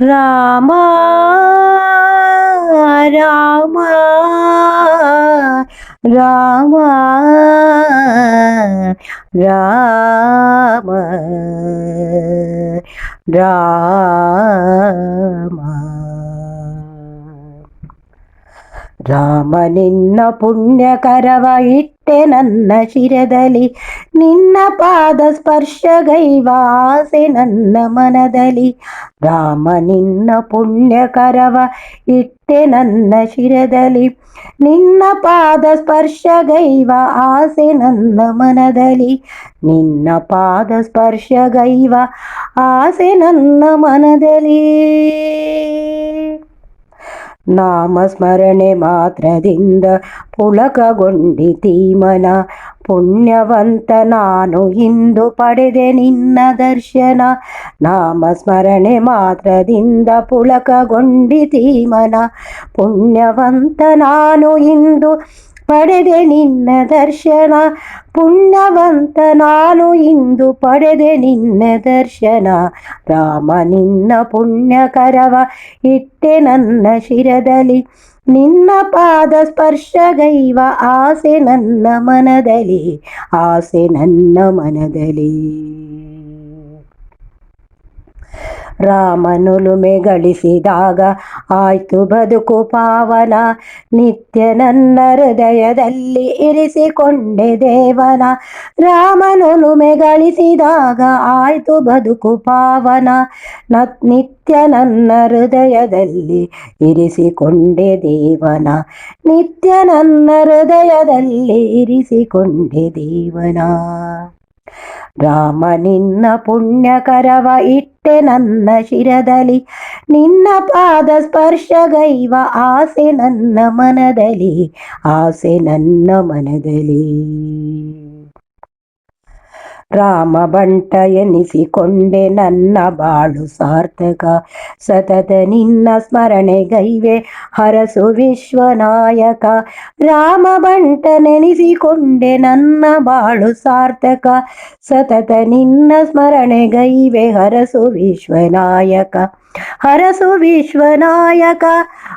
ರಾಮ ರಾಮ ರಾಮ ರಾಮ ರಾಮ ರಾಮ ನಿನ್ನ ಪುಣ್ಯಕರವ ಇಟ್ಟೆ ನನ್ನ ಶಿರದಲ್ಲಿ, ನಿನ್ನ ಪಾದ ಸ್ಪರ್ಶಗೈವ ಆಸೆ ನನ್ನ ಮನದಲ್ಲಿ. ರಾಮ ನಿನ್ನ ಪುಣ್ಯಕರವ ಇಟ್ಟೆ ನನ್ನ ಶಿರದಲ್ಲಿ, ನಿನ್ನ ಪಾದ ಸ್ಪರ್ಶಗೈವ ಆಸೆ ನನ್ನ ಮನದಲ್ಲಿ. ನಿನ್ನ ಪಾದ ಸ್ಪರ್ಶಗೈವ ಆಸೆ ನನ್ನ ಮನದಲ್ಲಿ. ನಾಮಸ್ಮರಣೆ ಮಾತ್ರದಿಂದ ಪುಳಕಗೊಂಡಿತೀ ಮನ, ಪುಣ್ಯವಂತ ನಾನು ಇಂದು ಪಡೆದೆ ನಿನ್ನ ದರ್ಶನ. ನಾಮಸ್ಮರಣೆ ಮಾತ್ರದಿಂದ ಪುಳಕಗೊಂಡಿತೀ ಮನ, ಪುಣ್ಯವಂತ ನಾನು ಇಂದು ಪಡೆದೆ ನಿನ್ನ ದರ್ಶನ. ಪುಣ್ಯವಂತ ನಾನು ಇಂದು ಪಡೆದೆ ನಿನ್ನ ದರ್ಶನ. ರಾಮ ನಿನ್ನ ಪುಣ್ಯಕರವ ಇಟ್ಟೆ ನನ್ನ ಶಿರದಲ್ಲಿ, ನಿನ್ನ ಪಾದ ಸ್ಪರ್ಶಗೈವ ಆಸೆ ನನ್ನ ಮನದಲ್ಲಿ, ಆಸೆ ನನ್ನ ಮನದಲ್ಲಿ. ರಾಮನುಲುಮೆ ಗಳಿಸಿದಾಗ ಆಯ್ತು ಬದುಕು ಪಾವನ, ನಿತ್ಯ ನನ್ನ ಹೃದಯದಲ್ಲಿ ಇರಿಸಿಕೊಂಡೆ ದೇವನ. ರಾಮನುಲುಮೆ ಗಳಿಸಿದಾಗ ಆಯ್ತು ಬದುಕು ಪಾವನ, ನಿತ್ಯ ನನ್ನ ಹೃದಯದಲ್ಲಿ ಇರಿಸಿಕೊಂಡೆ ದೇವನ. ನಿತ್ಯ ನನ್ನ ಹೃದಯದಲ್ಲಿ ಇರಿಸಿಕೊಂಡೆ ದೇವನ. ರಾಮ ನಿನ್ನ ಪುಣ್ಯಕರವ ಇಟ್ಟೆ ನನ್ನ ಶಿರದಲ್ಲಿ, ನಿನ್ನ ಪಾದ ಸ್ಪರ್ಶಗೈವ ಆಸೆ ನನ್ನ ಮನದಲ್ಲಿ, ಆಸೆ ನನ್ನ ಮನದಲ್ಲಿ. ರಾಮ ಬಂಟ ಎನಿಸಿಕೊಂಡೆ ನನ್ನ ಬಾಳು ಸಾರ್ಥಕ, ಸತತ ನಿನ್ನ ಸ್ಮರಣೆಗೈವೆ ಹರಸು ವಿಶ್ವನಾಯಕ. ರಾಮ ಬಂಟ ನೆನೆಸಿಕೊಂಡೆ ನನ್ನ ಬಾಳು ಸಾರ್ಥಕ, ಸತತ ನಿನ್ನ ಸ್ಮರಣೆಗೈವೆ ಹರಸು ವಿಶ್ವನಾಯಕ. ಹರಸು ವಿಶ್ವನಾಯಕ,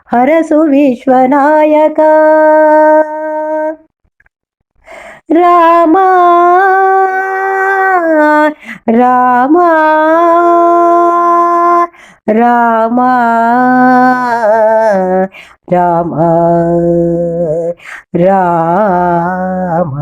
ಹರಸು ವಿಶ್ವನಾಯಕ. ರಾಮ ರಾಮ ರಾಮ ರಾಮ ರಾಮ.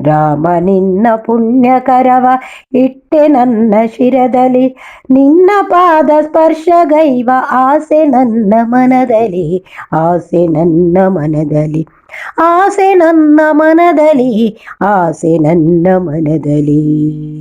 ರಾಮ ನಿನ್ನ ಪುಣ್ಯಕರವ ಇಟ್ಟೆ ನನ್ನ ಶಿರದಲ್ಲಿ, ನಿನ್ನ ಪಾದ ಸ್ಪರ್ಶಗೈವ ಆಸೆ ನನ್ನ ಮನದಲ್ಲಿ, ಆಸೆ ನನ್ನ ಮನದಲ್ಲಿ. ಆಸೆ ನನ್ನ ಮನದಲ್ಲಿ, ಆಸೆ ನನ್ನ ಮನದಲ್ಲಿ.